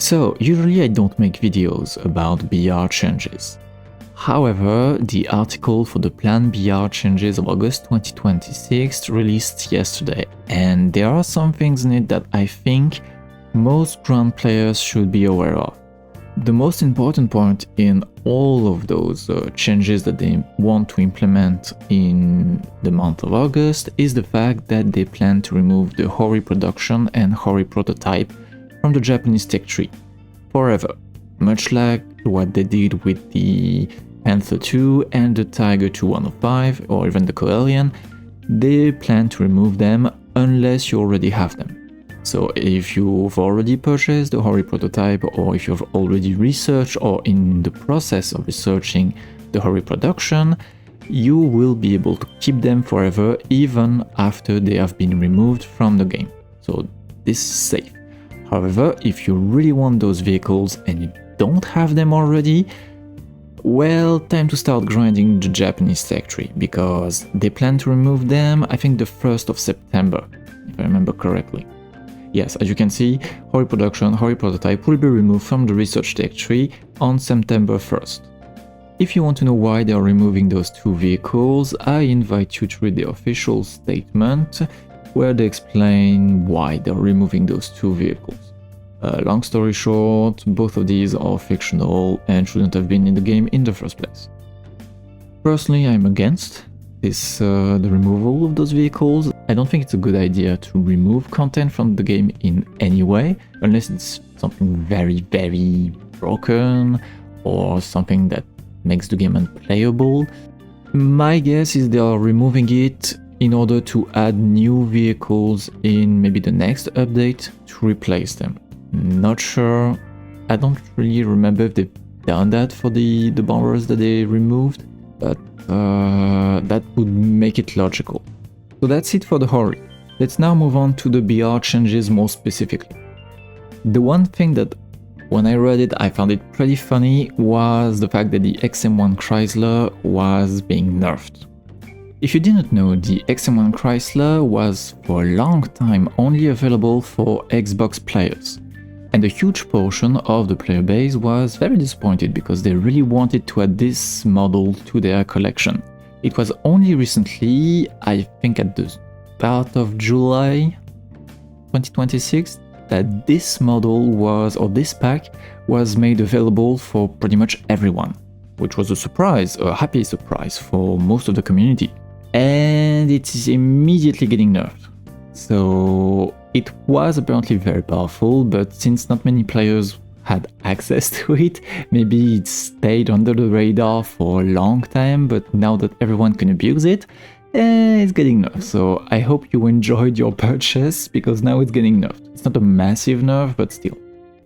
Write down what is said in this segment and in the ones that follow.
So, usually I don't make videos about BR changes. However, the article for the planned BR changes of August 2026 released yesterday, and there are some things in it that I think most Grand players should be aware of. The most important point in all of those changes that they want to implement in the month of August is the fact that they plan to remove the Hori production and Hori prototype from the Japanese tech tree forever, much like what they did with the Panther 2 and the Tiger 2105 or even the Coelian. They plan to remove them unless you already have them. So if you've already purchased the Hori prototype, or if you've already researched or in the process of researching the Hori production, you will be able to keep them forever even after they have been removed from the game. So this is safe. However, if you really want those vehicles and you don't have them already, well, time to start grinding the Japanese tech tree, because they plan to remove them, I think the 1st of September, if I remember correctly. Yes, as you can see, Hori production, Hori prototype will be removed from the research tech tree on September 1st. If you want to know why they are removing those two vehicles, I invite you to read the official statement where they explain why they're removing those two vehicles. Long story short, both of these are fictional and shouldn't have been in the game in the first place. Personally, I'm against the removal of those vehicles. I don't think it's a good idea to remove content from the game in any way, unless it's something very, very broken or something that makes the game unplayable. My guess is they are removing it in order to add new vehicles in maybe the next update to replace them. Not sure. I don't really remember if they've done that for the bombers that they removed, but that would make it logical. So that's it for the Hori. Let's now move on to the BR changes more specifically. The one thing that when I read it I found it pretty funny was the fact that the XM1 Chrysler was being nerfed. If you didn't know, the XM1 Chrysler was for a long time only available for Xbox players. And a huge portion of the player base was very disappointed because they really wanted to add this model to their collection. It was only recently, I think at the start of July 2026, that this model was, or this pack, was made available for pretty much everyone, which was a surprise, a happy surprise for most of the community. And it is immediately getting nerfed. So it was apparently very powerful, but since not many players had access to it, maybe it stayed under the radar for a long time, but now that everyone can abuse it, it's getting nerfed. So I hope you enjoyed your purchase, because now it's getting nerfed. It's not a massive nerf, but still.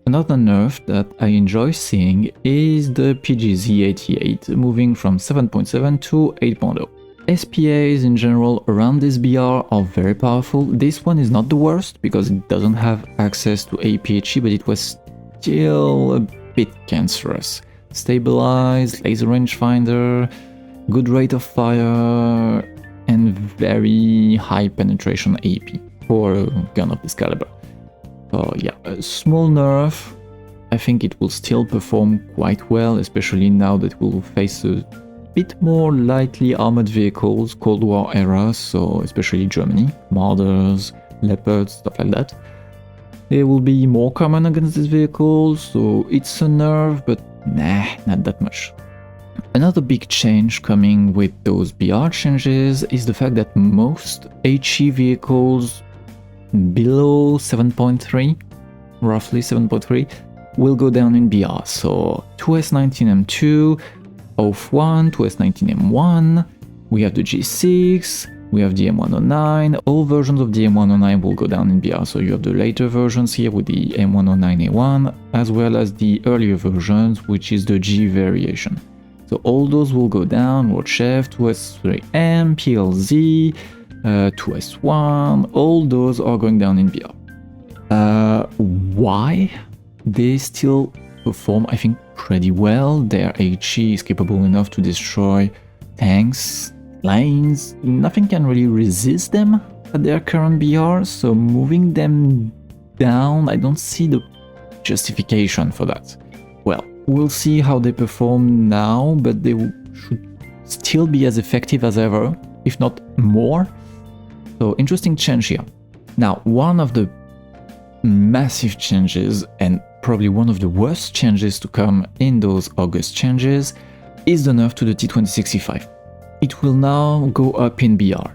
Another nerf that I enjoy seeing is the PGZ88 moving from 7.7 to 8.0. SPAs in general around this BR are very powerful. This one is not the worst because it doesn't have access to APHE, but it was still a bit cancerous. Stabilized, laser rangefinder, good rate of fire, and very high penetration AP for a gun of this caliber. So yeah, a small nerf. I think it will still perform quite well, especially now that we'll face a bit more lightly armored vehicles, Cold War era, so especially Germany, Marders, Leopards, stuff like that. They will be more common against these vehicles, so it's a nerf, but nah, not that much. Another big change coming with those BR changes is the fact that most HE vehicles below 7.3, roughly 7.3, will go down in BR. So 2S19M2, OF1, 2S19M1, we have the G6, we have the M109, all versions of the M109 will go down in BR, so you have the later versions here with the M109A1, as well as the earlier versions, which is the G variation. So all those will go down, Road Chef, 2S3M, PLZ, 2S1, all those are going down in BR. Why? They still perform, I think, pretty well. Their HE is capable enough to destroy tanks, lanes. Nothing can really resist them at their current BR, so moving them down, I don't see the justification for that. Well, we'll see how they perform now, but they should still be as effective as ever, if not more. So interesting change here. Now, one of the massive changes, and probably one of the worst changes to come in those August changes, is the nerf to the T2065. It will now go up in BR,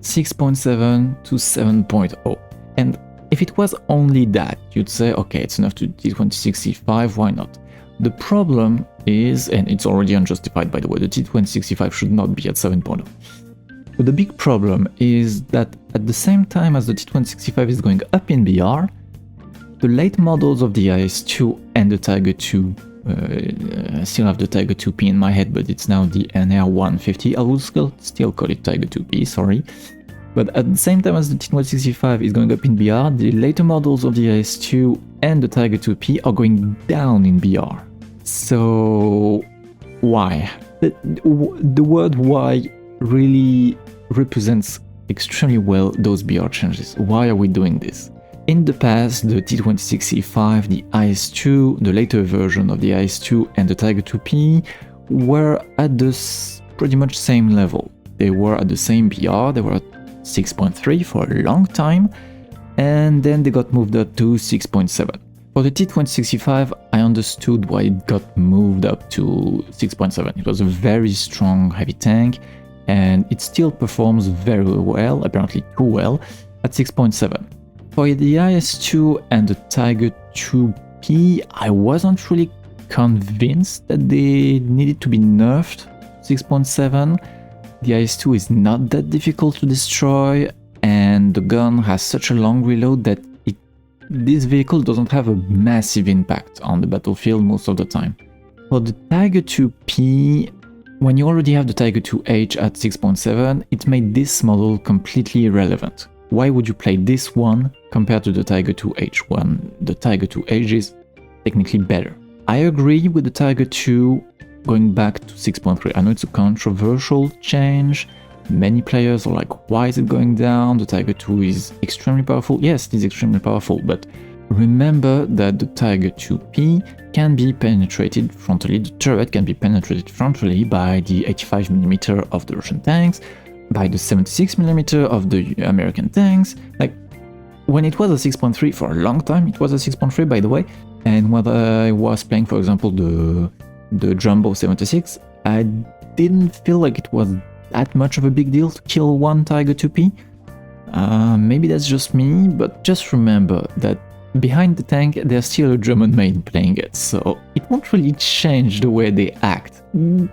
6.7 to 7.0. And if it was only that, you'd say, okay, it's enough to T2065, why not? The problem is, and it's already unjustified by the way, the T2065 should not be at 7.0. But the big problem is that at the same time as the T2065 is going up in BR, the late models of the IS-2 and the Tiger II, I still have the Tiger II-P in my head, but it's now the NR150, I will still call it Tiger II-P, sorry. But at the same time as the T2065 is going up in BR, the later models of the IS-2 and the Tiger II-P are going down in BR. So why? The word why really represents extremely well those BR changes. Why are we doing this? In the past, the T2065, the IS-2, the later version of the IS-2 and the Tiger II-P were at the pretty much same level. They were at the same BR, they were at 6.3 for a long time, and then they got moved up to 6.7. For the T2065, I understood why it got moved up to 6.7. It was a very strong heavy tank, and it still performs very well, apparently too well, at 6.7. For the IS-2 and the Tiger II-P, I wasn't really convinced that they needed to be nerfed 6.7. The IS-2 is not that difficult to destroy, and the gun has such a long reload that this vehicle doesn't have a massive impact on the battlefield most of the time. For the Tiger II-P, when you already have the Tiger II-H at 6.7, it made this model completely irrelevant. Why would you play this one compared to the Tiger II-H when the Tiger II-H is technically better? I agree with the Tiger II going back to 6.3. I know it's a controversial change. Many players are like, why is it going down? The Tiger II is extremely powerful. Yes, it is extremely powerful, but remember that the Tiger II-P can be penetrated frontally. The turret can be penetrated frontally by the 85mm of the Russian tanks, by the 76mm of the American tanks. Like, when it was a 6.3 for a long time, it was a 6.3 by the way, and when I was playing, for example, the Jumbo 76, I didn't feel like it was that much of a big deal to kill one Tiger II-P. Maybe that's just me, but just remember that behind the tank there's still a German main playing it, so it won't really change the way they act.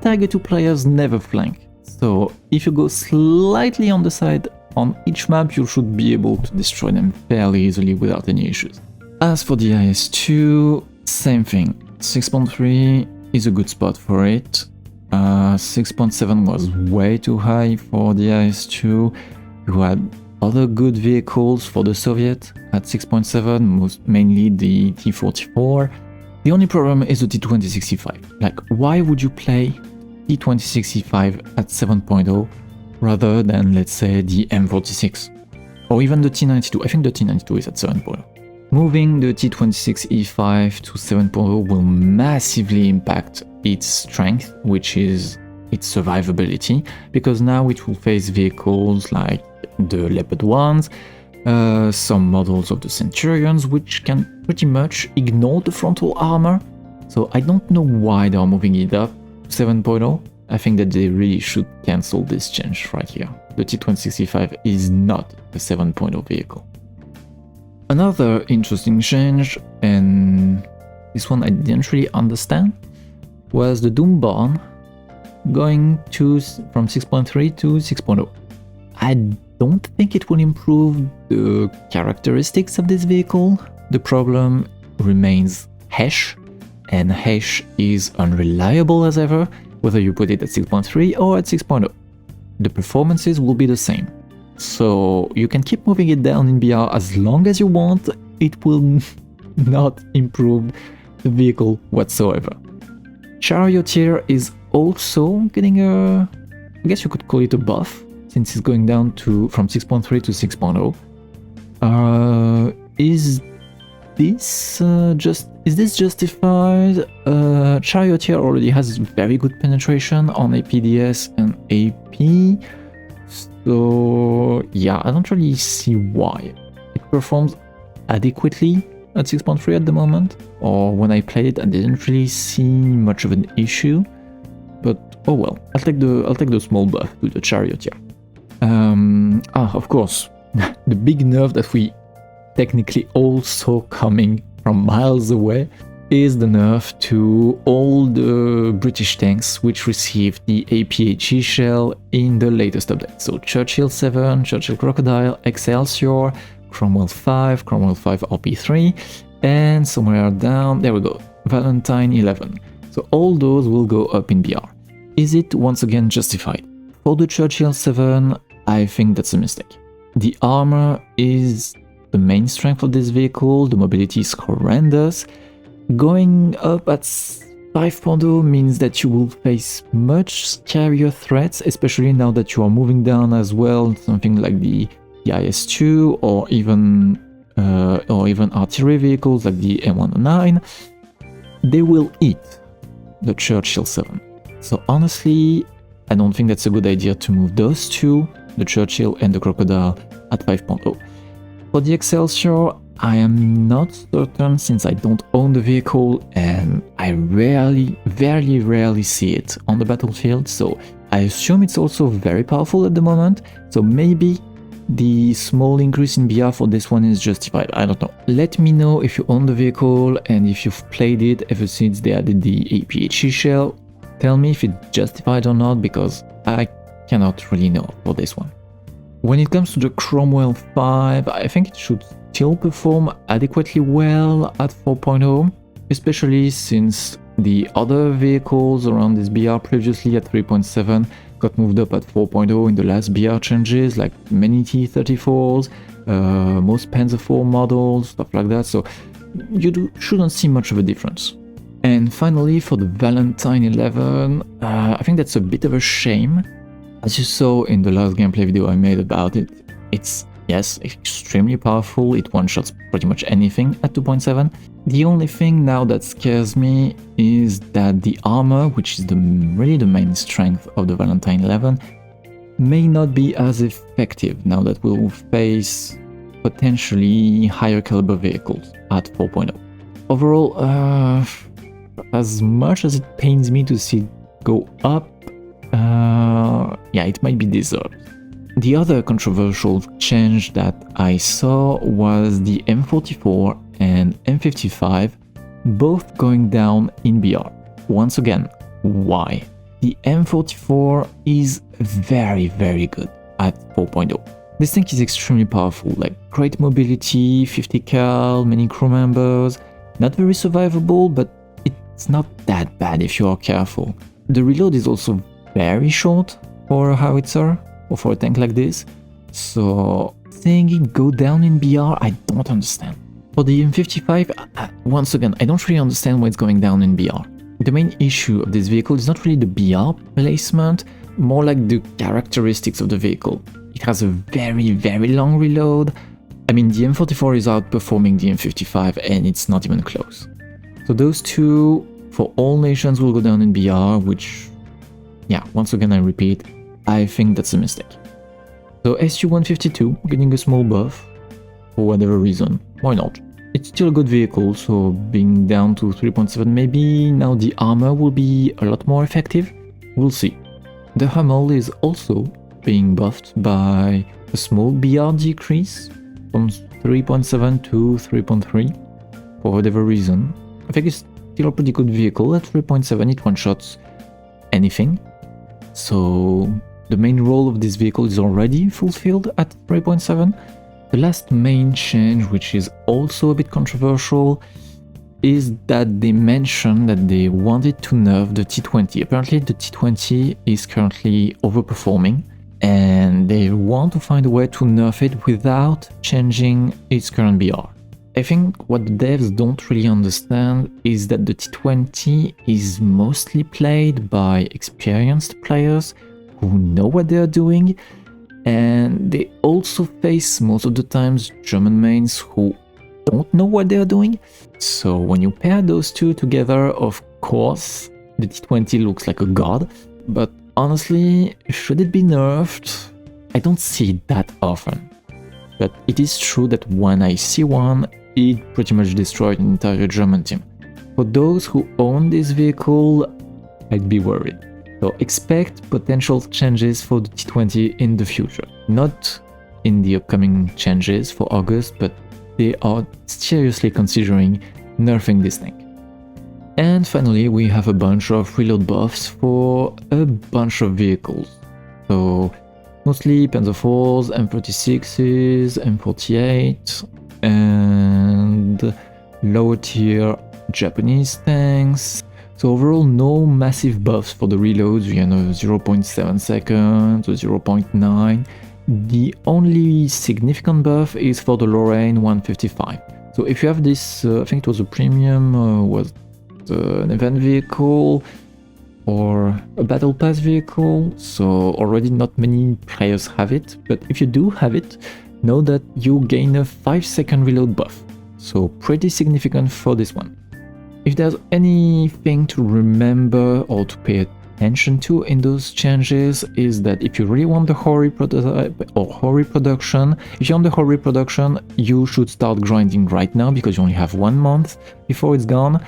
Tiger II players never flank, so if you go slightly on the side on each map, you should be able to destroy them fairly easily without any issues. As for the IS-2, same thing. 6.3 is a good spot for it. 6.7 was way too high for the IS-2. You had other good vehicles for the Soviet at 6.7, mainly the T-44. The only problem is the T-2065. Like, why would you play T-2065 at 7.0 rather than, let's say, the M46? Or even the T-92. I think the T-92 is at 7.0. Moving the T-26E5 to 7.0 will massively impact its strength, which is its survivability, because now it will face vehicles like the Leopard 1s, some models of the Centurions, which can pretty much ignore the frontal armor. So I don't know why they are moving it up to 7.0. I think that they really should cancel this change right here. The T-2065 is not a 7.0 vehicle. Another interesting change, and this one I didn't really understand, was the Doomborn going from 6.3 to 6.0. I don't think it will improve the characteristics of this vehicle. The problem remains hash, and hash is unreliable as ever, whether you put it at 6.3 or at 6.0. The performances will be the same. So you can keep moving it down in BR as long as you want, it will not improve the vehicle whatsoever. Charioteer is also getting a, I guess you could call it a buff, since it's going down from 6.3 to 6.0. Is this is this justified? Charioteer already has very good penetration on APDS and AP, so yeah, I don't really see why. It performs adequately at 6.3 at the moment, or when I played it I didn't really see much of an issue, but oh well, I'll take the small buff to the Charioteer. Of course, the big nerf that we technically also coming from miles away is the nerf to all the British tanks which received the APHE shell in the latest update. So Churchill 7, Churchill Crocodile, Excelsior, Cromwell 5, Cromwell 5 RP3, and somewhere down, there we go, Valentine 11. So all those will go up in BR. Is it once again justified? For the Churchill 7, I think that's a mistake. The armor is the main strength of this vehicle, the mobility is horrendous. Going up at 5.0 means that you will face much scarier threats, especially now that you are moving down as well, something like the IS-2 or even artillery vehicles like the M109. They will eat the Churchill 7. So honestly, I don't think that's a good idea to move those two, the Churchill and the Crocodile, at 5.0. For the Excelsior, I am not certain since I don't own the vehicle and I very rarely see it on the battlefield, so I assume it's also very powerful at the moment, so maybe the small increase in BR for this one is justified, I don't know. Let me know if you own the vehicle and if you've played it ever since they added the APHE shell. Tell me if it's justified or not, because I cannot really know for this one. When it comes to the Cromwell 5, I think it should still perform adequately well at 4.0, especially since the other vehicles around this BR previously at 3.7 got moved up at 4.0 in the last BR changes, like many T-34s, most Panzer IV models, stuff like that, so you shouldn't see much of a difference. And finally, for the Valentine 11, I think that's a bit of a shame. As you saw in the last gameplay video I made about it, it's, yes, extremely powerful, it one-shots pretty much anything at 2.7. The only thing now that scares me is that the armor, which is really the main strength of the Valentine 11, may not be as effective now that we'll face potentially higher caliber vehicles at 4.0. Overall, as much as it pains me to see it go up, yeah, it might be deserved. The other controversial change that I saw was the M44 and M55 both going down in BR. Once again, why? The M44 is very good at 4.0. This tank is extremely powerful, like great mobility, 50 cal, many crew members, not very survivable, but it's not that bad if you are careful. The reload is also very short for a howitzer or for a tank like this, so seeing it go down in BR, I don't understand. For the M55, once again, I don't really understand why it's going down in BR. The main issue of this vehicle is not really the BR placement, more like the characteristics of the vehicle. It has a very long reload. I mean, the M44 is outperforming the M55 and it's not even close. So those two, for all nations, will go down in BR, which, yeah, once again I repeat, I think that's a mistake. So SU-152 getting a small buff, for whatever reason, why not? It's still a good vehicle, so being down to 3.7, maybe now the armor will be a lot more effective? We'll see. The Hummel is also being buffed by a small BR decrease from 3.7 to 3.3, for whatever reason. I think it's still a pretty good vehicle. At 3.7 it one-shots anything, so the main role of this vehicle is already fulfilled at 3.7. The last main change, which is also a bit controversial, is that they mentioned that they wanted to nerf the T20. Apparently the T20 is currently overperforming and they want to find a way to nerf it without changing its current BR. I think what the devs don't really understand is that the T20 is mostly played by experienced players who know what they are doing, and they also face most of the times German mains who don't know what they're doing. So when you pair those two together, of course, the T20 looks like a god, but honestly, should it be nerfed? I don't see it that often. But it is true that when I see one, it pretty much destroyed an entire German team. For those who own this vehicle, I'd be worried. So expect potential changes for the T20 in the future. Not in the upcoming changes for August, but they are seriously considering nerfing this thing. And finally, we have a bunch of reload buffs for a bunch of vehicles. So mostly Panzer IVs, M36s, M48, and lower tier Japanese tanks. So overall, no massive buffs for the reloads, you know, 0.7 seconds or 0.9. The only significant buff is for the Lorraine 155. So if you have this, I think it was a premium, was an event vehicle or a battle pass vehicle, so already not many players have it, but if you do have it, know that you gain a 5-second reload buff, so pretty significant for this one. If there's anything to remember or to pay attention to in those changes is that if you really want the Hori prototype or Hori production, if you want the Hori production, you should start grinding right now because you only have 1 month before it's gone.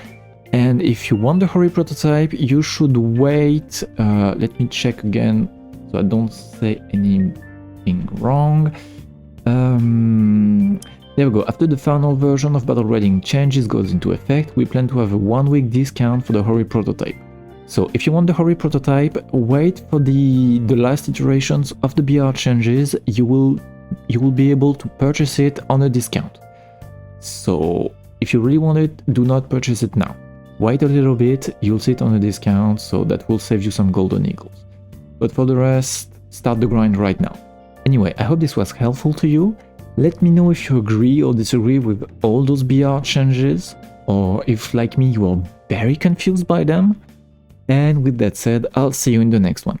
And if you want the Hori prototype, you should wait, let me check again so I don't say anything wrong. There we go, after the final version of Battle Raiding changes goes into effect, we plan to have a 1-week discount for the Hori prototype. So if you want the Hori prototype, wait for the last iterations of the BR changes, you will be able to purchase it on a discount. So if you really want it, do not purchase it now. Wait a little bit, you'll see it on a discount, so that will save you some golden eagles. But for the rest, start the grind right now. Anyway, I hope this was helpful to you. Let me know if you agree or disagree with all those BR changes, or if, like me, you are very confused by them. And with that said, I'll see you in the next one.